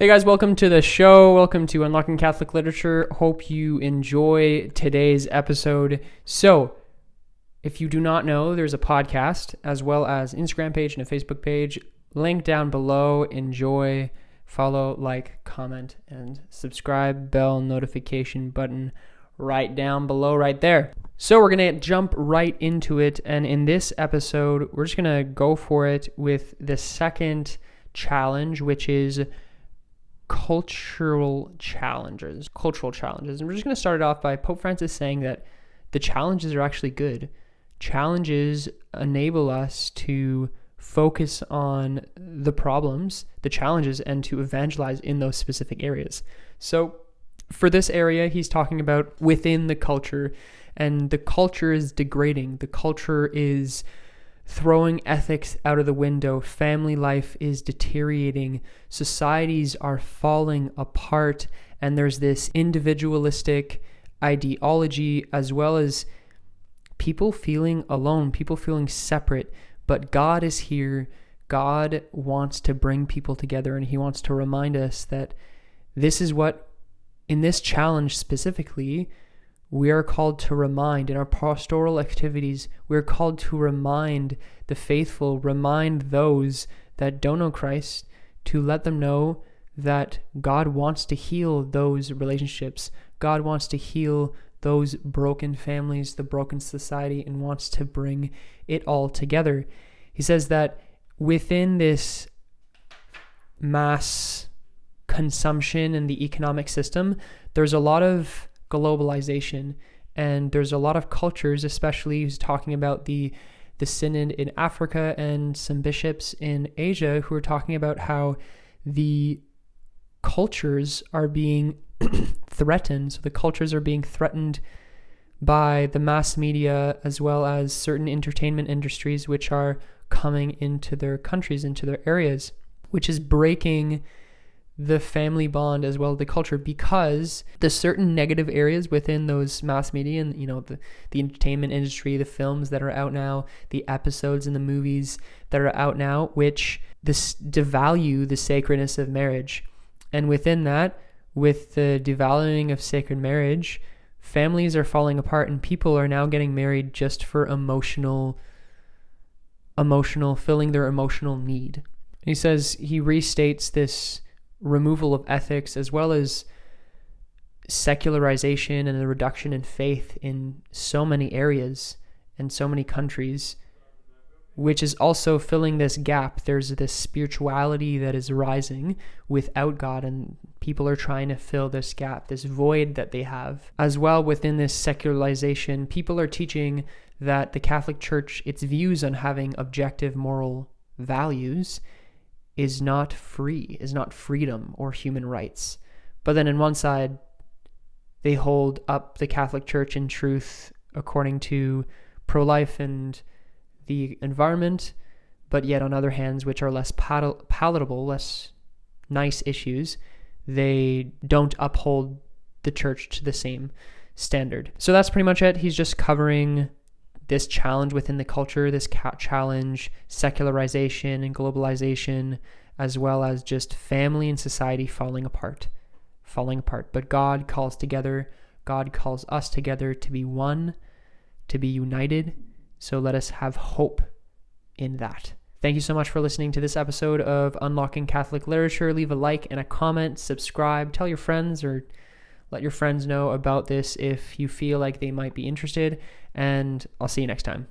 Hey guys, welcome to the show. Welcome to Unlocking Catholic Literature. Hope you enjoy today's episode. So, if you do not know, there's a podcast as well as Instagram page and a Facebook page. Link down below. Enjoy, follow, like, comment, and subscribe. Bell notification button right down below right there. So we're going to jump right into it. And in this episode, we're just going to go for it with the second challenge, which is cultural challenges. And we're just going to start it off by Pope Francis saying that the challenges are actually good. Challenges enable us to focus on the problems, the challenges, and to evangelize in those specific areas. So for this area, he's talking about within the culture, and the culture is degrading. The culture is throwing ethics out of the window. Family life is deteriorating. Societies are falling apart. And there's this individualistic ideology as well as people feeling alone, people feeling separate. But God is here. God wants to bring people together, and he wants to remind us that this is what, in this challenge specifically, we are called to remind. In our pastoral activities, we're called to remind the faithful, remind those that don't know Christ, to let them know that God wants to heal those relationships. God wants to heal those broken families, the broken society, and wants to bring it all together. He says that within this mass consumption and the economic system, there's a lot of globalization, and there's a lot of cultures, especially he's talking about the synod in Africa and some bishops in Asia who are talking about how the cultures are being threatened. So the cultures are being threatened by the mass media as well as certain entertainment industries which are coming into their countries, into their areas, which is breaking the family bond as well as the culture, because the certain negative areas within those mass media and, the entertainment industry, the films that are out now, the episodes and the movies that are out now, which devalue the sacredness of marriage. And within that, with the devaluing of sacred marriage, families are falling apart, and people are now getting married just for emotional, filling their emotional need. He says, he restates this removal of ethics as well as secularization and the reduction in faith in so many areas and so many countries, which is also filling this gap. There's this spirituality that is rising without God, and people are trying to fill this gap, this void that they have. As well, within this secularization, people are teaching that the Catholic Church, its views on having objective moral values, is not freedom or human rights. But then in one side, they hold up the Catholic Church in truth according to pro-life and the environment, but yet on other hands, which are less palatable, less nice issues, they don't uphold the church to the same standard. So that's pretty much it. He's just covering this challenge within the culture, this challenge, secularization and globalization, as well as just family and society falling apart. But God calls together. God calls us together to be one, to be united. So let us have hope in that. Thank you so much for listening to this episode of Unlocking Catholic Literature. Leave a like and a comment, subscribe, tell your friends, or let your friends know about this if you feel like they might be interested, and I'll see you next time.